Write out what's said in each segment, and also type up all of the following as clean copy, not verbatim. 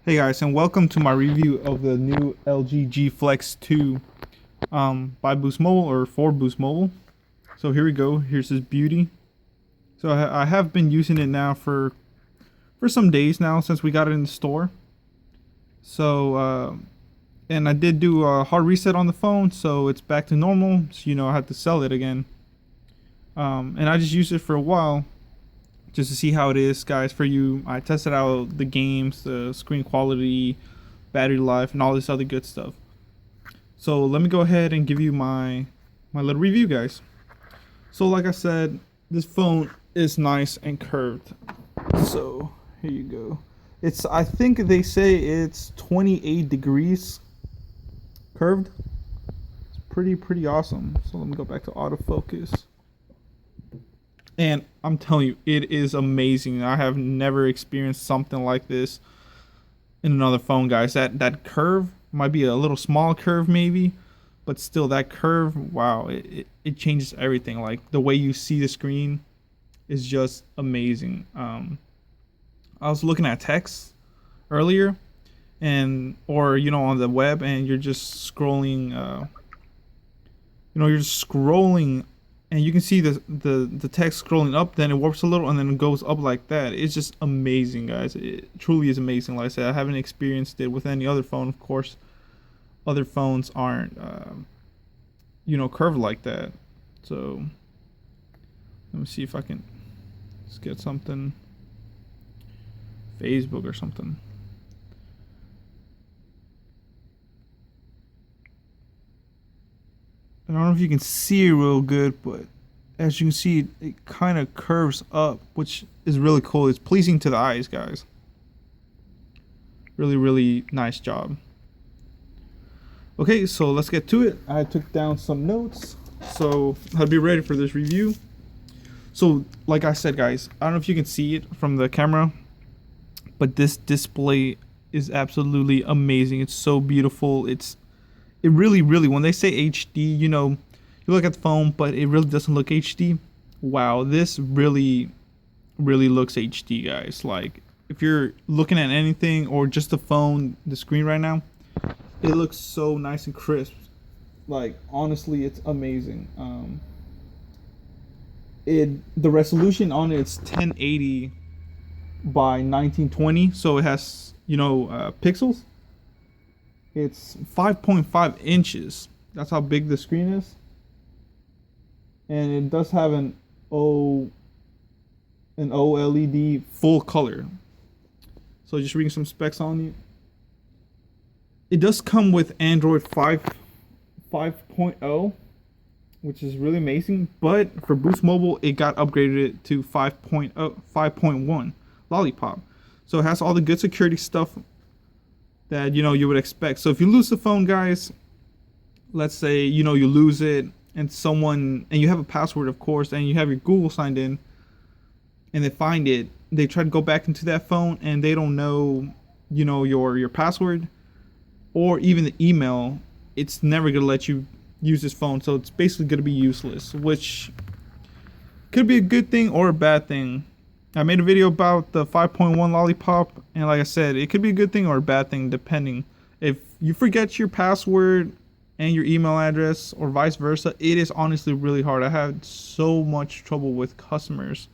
Hey guys, and welcome to my review of the new LG G Flex 2 by Boost Mobile or for Boost Mobile. So here we go. Here's this beauty. So I have been using it now for some days now since we got it in the store. So and I did do a hard reset on the phone, so it's back to normal. So I had to sell it again. And I just used it for a while, just to see how it is, guys. For you, I tested out the games, the screen quality, battery life, and all this other good stuff. So let me go ahead and give you my little review, guys. So like I said, this phone is nice and curved. So here you go. I think they say it's 28 degrees curved. It's pretty awesome. So let me go back to autofocus. And I'm telling you, it is amazing. I have never experienced something like this in another phone, guys. That curve might be a little small curve maybe, but still that curve, wow, it changes everything. Like the way you see the screen is just amazing. I was looking at text earlier or on the web, and you're just scrolling and you can see the text scrolling up, then it warps a little and then it goes up like that. It's just amazing, guys. It truly is amazing. Like I said, I haven't experienced it with any other phone. Of course, other phones aren't curved like that. So let me see if I can just get something, Facebook or something. I don't know if you can see it real good, but as you can see, it kind of curves up, which is really cool. It's pleasing to the eyes, guys. Really nice job. Okay, so let's get to it. I took down some notes, so I'll be ready for this review. So like I said, guys, I don't know if you can see it from the camera, but this display is absolutely amazing. It's so beautiful. It really, when they say HD, you look at the phone, but it really doesn't look HD. Wow, this really looks HD, guys. Like, if you're looking at anything or just the phone, the screen right now, it looks so nice and crisp. Like, honestly, it's amazing. The resolution on it's 1080 by 1920, so it has pixels. It's 5.5 inches. That's how big the screen is. And it does have an OLED full color. So just reading some specs on it. It does come with Android 5.0, which is really amazing. But for Boost Mobile, it got upgraded to 5.1 Lollipop. So it has all the good security stuff that you would expect. So if you lose the phone, guys, let's say you lose it and you have a password, of course, and you have your Google signed in, and they find it, they try to go back into that phone and they don't know your password or even the email, it's never gonna let you use this phone. So it's basically gonna be useless, which could be a good thing or a bad thing. I made a video about the 5.1 Lollipop, and like I said, it could be a good thing or a bad thing depending. If you forget your password and your email address or vice versa, it is honestly really hard. I had so much trouble with customers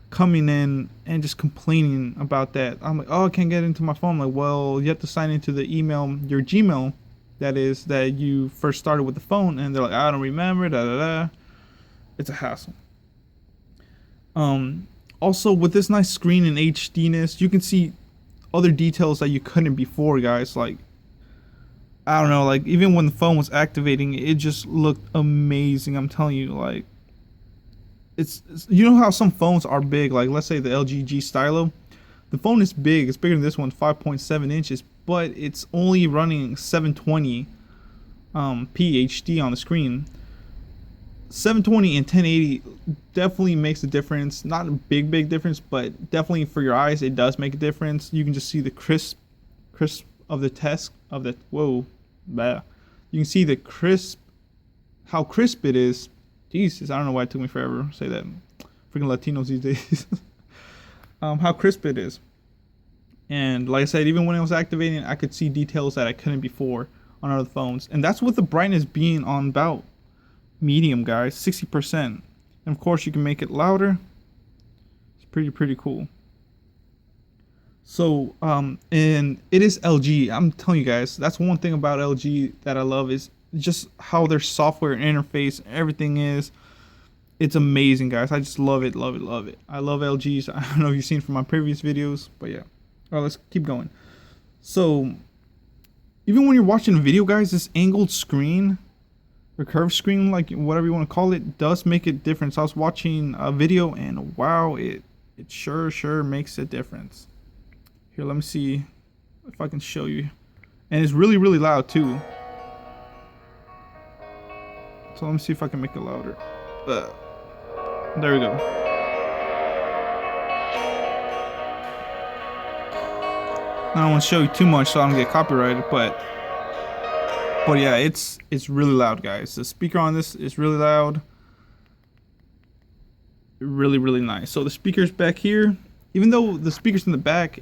coming in and just complaining about that. I'm like, oh, I can't get into my phone. I'm like, well, you have to sign into the email, your Gmail, that you first started with the phone, and they're like, I don't remember, It's a hassle. Also, with this nice screen and HDness, you can see other details that you couldn't before, guys. Like, I don't know, like even when the phone was activating, it just looked amazing. I'm telling you, like, it's how some phones are big. Like, let's say the LG G Stylo, the phone is big. It's bigger than this one, 5.7 inches, but it's only running 720 p HD on the screen. 720 and 1080 definitely makes a difference. Not a big difference, but definitely for your eyes it does make a difference. You can just see the crisp of the test of the you can see the how crisp it is. Jesus, I don't know why it took me forever to say that. Freaking Latinos these days. How crisp it is. And like I said, even when it was activating, I could see details that I couldn't before on other phones. And that's with the brightness being on about medium, guys, 60%. And of course you can make it louder. It's pretty cool. So and it is LG. I'm telling you guys, that's one thing about LG that I love, is just how their software interface, everything is. It's amazing, guys. I just love it. I love LGs. I don't know if you've seen from my previous videos, but yeah. All right, let's keep going. So even when you're watching a video, guys, this angled screen or curved screen, like whatever you want to call it, does make a difference. I was watching a video and wow, it sure makes a difference. Here, let me see if I can show you. And it's really loud too. So let me see if I can make it louder. There we go. I don't want to show you too much so I don't get copyrighted, but yeah, it's really loud, guys. The speaker on this is really loud. Really nice. So the speakers back here, even though the speakers in the back,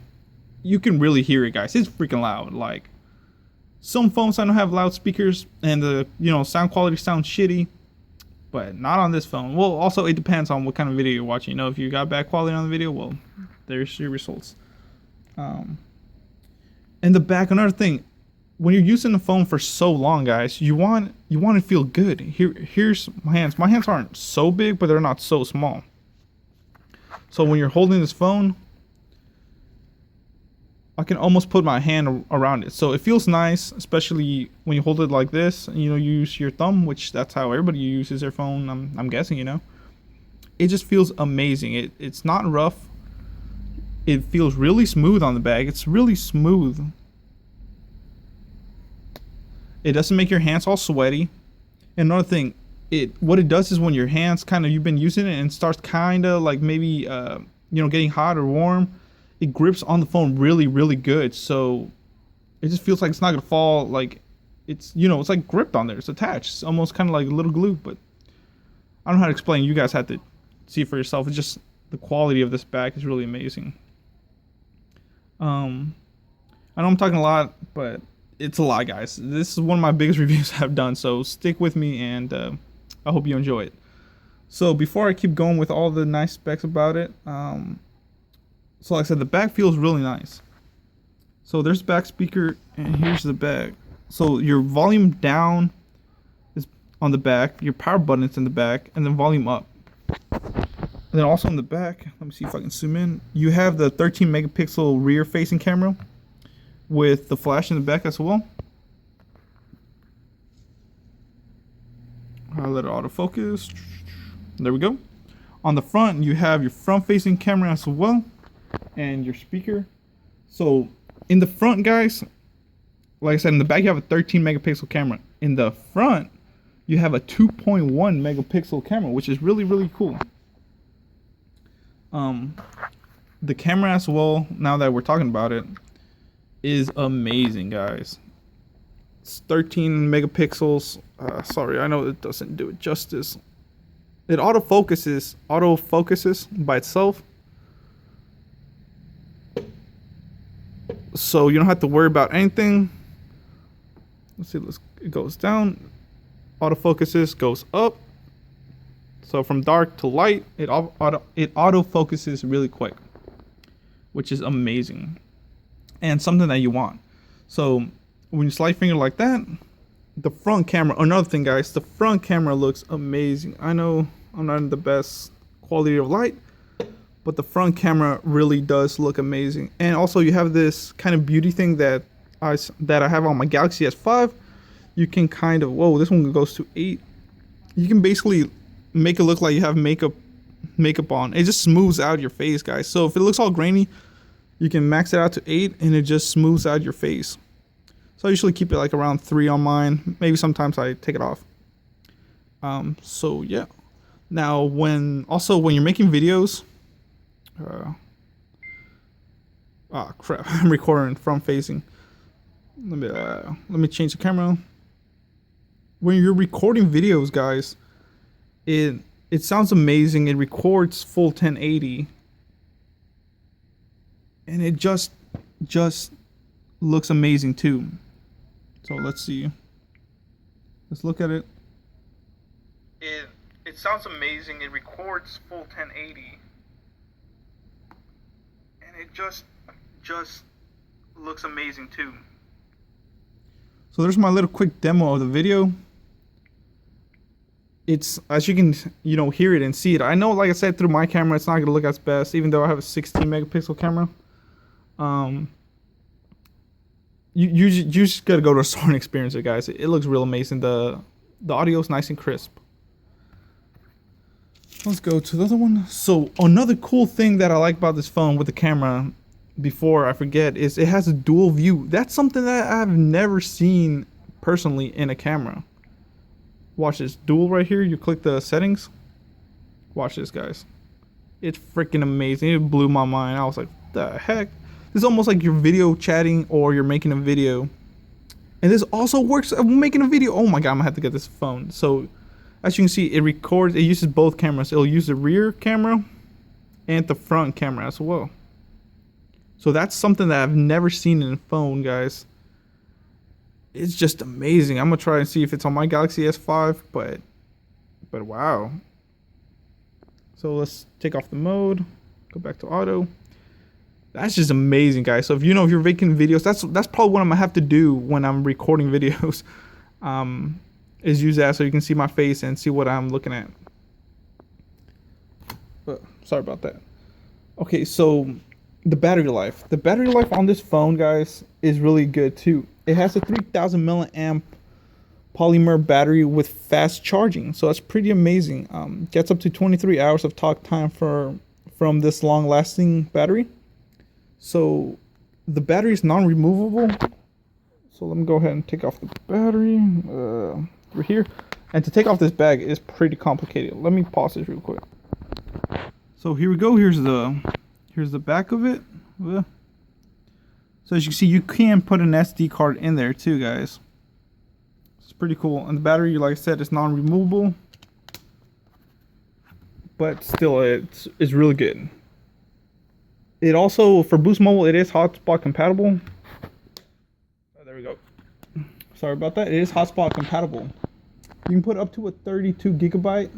you can really hear it, guys. It's freaking loud. Like, some phones I don't have loud speakers and the sound quality sounds shitty, but not on this phone. Well, also it depends on what kind of video you're watching. If you got bad quality on the video, well, there's your results. In the back, another thing, when you're using the phone for so long, guys, you want to feel good. Here's my hands. My hands aren't so big, but they're not so small. So when you're holding this phone, I can almost put my hand around it. So it feels nice, especially when you hold it like this, and you use your thumb, which that's how everybody uses their phone, I'm guessing, It just feels amazing. It's not rough. It feels really smooth on the back. It's really smooth. It doesn't make your hands all sweaty. And another thing, what it does is when your hands you've been using it and starts like maybe getting hot or warm, it grips on the phone really good. So it just feels like it's not gonna fall. Like it's it's like gripped on there. It's attached. It's almost kind of like a little glue. But I don't know how to explain. You guys have to see it for yourself. It's just the quality of this back is really amazing. I know I'm talking a lot, but it's a lot, guys. This is one of my biggest reviews I've done, so stick with me, and I hope you enjoy it. So before I keep going with all the nice specs about it, so like I said, the back feels really nice. So there's the back speaker, and here's the back. So your volume down is on the back, your power button's in the back, and then volume up. And then also in the back, let me see if I can zoom in, you have the 13 megapixel rear facing camera with the flash in the back as well. I'll let it autofocus. There we go. On the front, you have your front facing camera as well, and your speaker. So in the front, guys, like I said, in the back you have a 13 megapixel camera. In the front, you have a 2.1 megapixel camera, which is really cool. The camera as well, now that we're talking about it, is amazing, guys. It's 13 megapixels. Sorry, I know it doesn't do it justice. It autofocuses by itself, so you don't have to worry about anything. Let's see, it goes down, autofocuses, goes up. So from dark to light, it autofocuses really quick, which is amazing and something that you want. So when you slide finger like that, the front camera, another thing, guys, the front camera looks amazing. I know I'm not in the best quality of light, but the front camera really does look amazing. And also you have this kind of beauty thing that I have on my Galaxy S5. You can kind of, whoa, this one goes to 8. You can basically make it look like you have makeup on. It just smooths out your face, guys. So if it looks all grainy, you can max it out to 8 and it just smooths out your face. So I usually keep it like around 3 on mine. Maybe sometimes I take it off. So yeah. Now when you're making videos, crap, I'm recording front facing. Let me change the camera. When you're recording videos, guys, it sounds amazing. It records full 1080, and it just just looks amazing too. So let's see. Let's look at it. It sounds amazing. It records full 1080, and it just looks amazing too. So there's my little quick demo of the video. It's, as you can, hear it and see it. I know, like I said, through my camera, it's not gonna look as best, even though I have a 16 megapixel camera. You just gotta go to a store and experience it, guys. It looks real amazing. The audio is nice and crisp. Let's go to the other one. So another cool thing that I like about this phone with the camera, before I forget, is it has a dual view. That's something that I've never seen personally in a camera. Watch this, dual right here. You click the settings. Watch this, guys. It's freaking amazing. It blew my mind. I was like, the heck? This is almost like you're video chatting or you're making a video. And this also works making a video. Oh my god, I'm gonna have to get this phone. So as you can see, it records, it uses both cameras. It'll use the rear camera and the front camera as well. So that's something that I've never seen in a phone, guys. It's just amazing. I'm gonna try and see if it's on my Galaxy S5, but wow. So let's take off the mode, go back to auto. That's just amazing, guys. So if you're making videos, that's probably what I'm gonna have to do when I'm recording videos. Is use that so you can see my face and see what I'm looking at. But sorry about that. Okay, so the battery life. The battery life on this phone, guys, is really good too. It has a 3000 milliamp polymer battery with fast charging, so that's pretty amazing. Gets up to 23 hours of talk time from this long-lasting battery. So the battery is non-removable. So let me go ahead and take off the battery right here. And to take off this bag is pretty complicated. Let me pause this real quick. So here we go. Here's the back of it. So as you can see, you can put an SD card in there too, guys. It's pretty cool. And the battery, like I said, is non-removable, but still, it's really good. It also, for Boost Mobile, it is hotspot compatible. Oh, there we go. Sorry about that. It is hotspot compatible. You can put up to a 32 gigabyte.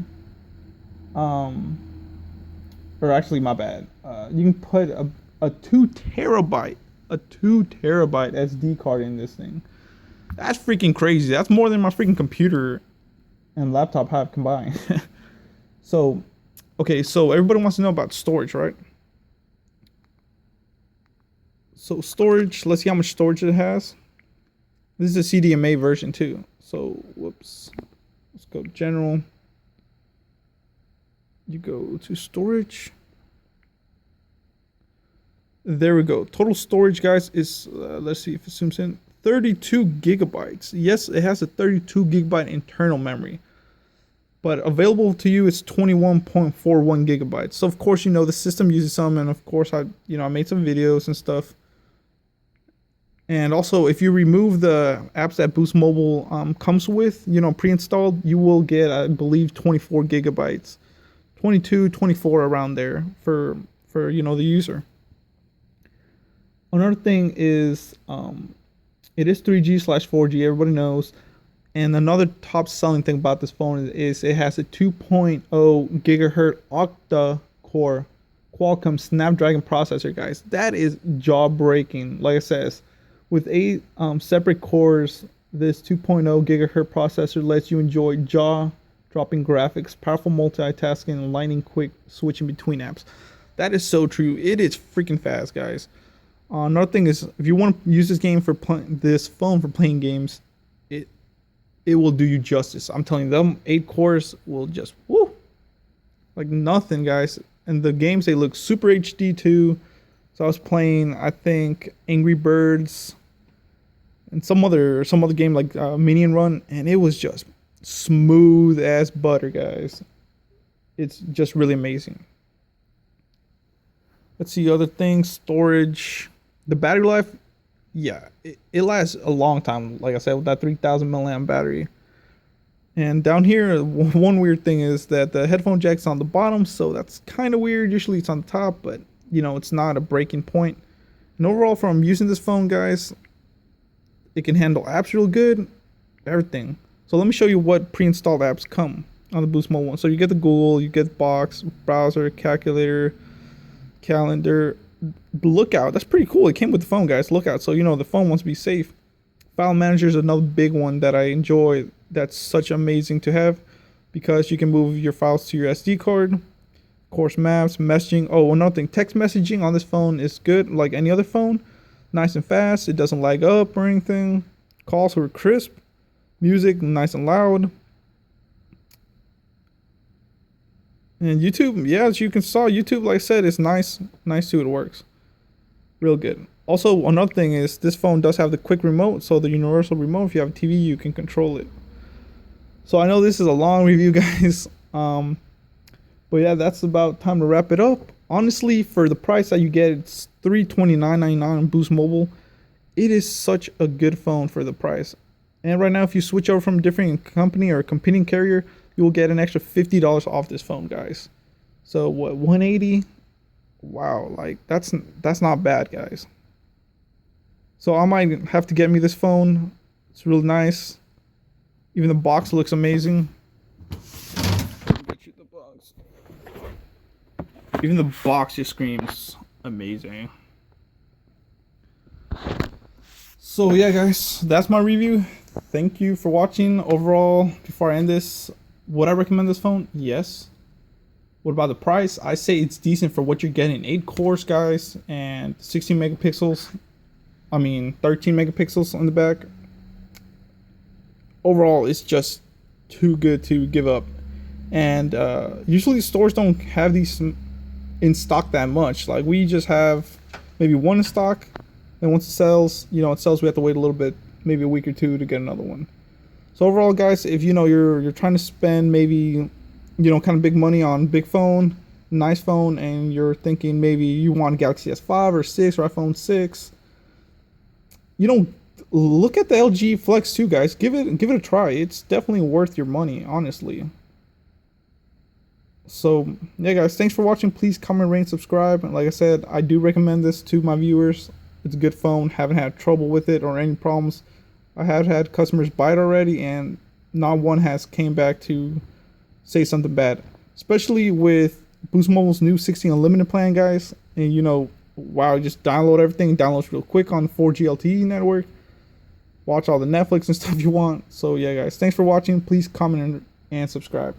Or actually, my bad. You can put a 2 terabyte SD card in this thing. That's freaking crazy. That's more than my freaking computer and laptop have combined. So, okay, so everybody wants to know about storage, right? So storage, let's see how much storage it has. This is a CDMA version too. So, whoops. Let's go general. You go to storage. There we go. Total storage, guys, is, let's see if it zooms in, 32 gigabytes. Yes, it has a 32 gigabyte internal memory. But available to you is 21.41 gigabytes. So, of course, the system uses some, and of course, I made some videos and stuff. And also, if you remove the apps that Boost Mobile comes with, pre-installed, you will get, I believe, 24 gigabytes. 22, 24 around there for the user. Another thing is, it is 3G/4G, everybody knows. And another top selling thing about this phone is it has a 2.0 gigahertz octa-core Qualcomm Snapdragon processor, guys. That is jaw-breaking. Like I said, with 8 separate cores, this 2.0 gigahertz processor lets you enjoy jaw-dropping graphics, powerful multitasking, and lightning quick switching between apps. That is so true. It is freaking fast, guys. Another thing is, if you want to use this phone for playing games, it will do you justice. I'm telling you, them 8 cores will just like nothing, guys. And the games, they look super HD too. So I was playing, I think, Angry Birds and some other game like Minion Run, and it was just smooth as butter, guys. It's just really amazing. Let's see other things. Storage. The battery life, yeah, it lasts a long time. Like I said, with that 3000 milliamp battery. And down here, one weird thing is that the headphone jack's on the bottom, so that's kind of weird. Usually it's on the top, but it's not a breaking point. And overall, from using this phone, guys, it can handle apps real good, everything. So let me show you what pre-installed apps come on the Boost Mobile one. So you get the Google, you get Box, browser, calculator, calendar, Lookout. That's pretty cool. It came with the phone, guys. Lookout. So the phone wants to be safe. File manager is another big one that I enjoy. That's such amazing to have because you can move your files to your SD card. Of course, maps, messaging. Oh, another thing, text messaging on this phone is good like any other phone. Nice and fast. It doesn't lag up or anything. Calls were crisp. Music nice and loud. And YouTube, yeah, as you can saw, YouTube, like I said, is nice too. It works real good. Also, another thing is this phone does have the quick remote, so the universal remote. If you have a TV, you can control it. So I know this is a long review, guys. But yeah, that's about time to wrap it up. Honestly, for the price that you get, it's $329.99 on Boost Mobile. It is such a good phone for the price. And right now, if you switch over from a different company or a competing carrier, you will get an extra $50 off this phone, guys. So what, $180? Wow, like that's not bad, guys. So I might have to get me this phone. It's really nice. Even the box looks amazing. Even the box just screams amazing. So yeah, guys, that's my review. Thank you for watching. Overall, before I end this, would I recommend this phone? Yes. What about the price? I say it's decent for what you're getting. 8 cores, guys, and 16 megapixels. 13 megapixels on the back. Overall, it's just too good to give up. And usually stores don't have these in stock that much. Like, we just have maybe one in stock, and once it sells, we have to wait a little bit, maybe a week or two to get another one. So overall, guys, if you're trying to spend maybe kind of big money on big phone, nice phone, and you're thinking maybe you want a Galaxy S5 or 6 or iPhone 6, look at the LG Flex 2, guys. Give it a try. It's definitely worth your money, honestly. So yeah, guys, thanks for watching. Please comment, rate, and subscribe. And like I said, I do recommend this to my viewers. It's a good phone. Haven't had trouble with it or any problems. I have had customers buy it already, and not one has came back to say something bad. Especially with Boost Mobile's new 16 unlimited plan, guys. And wow, just download everything. Downloads real quick on 4G LTE network. Watch all the Netflix and stuff you want. So yeah, guys, thanks for watching. Please comment and subscribe.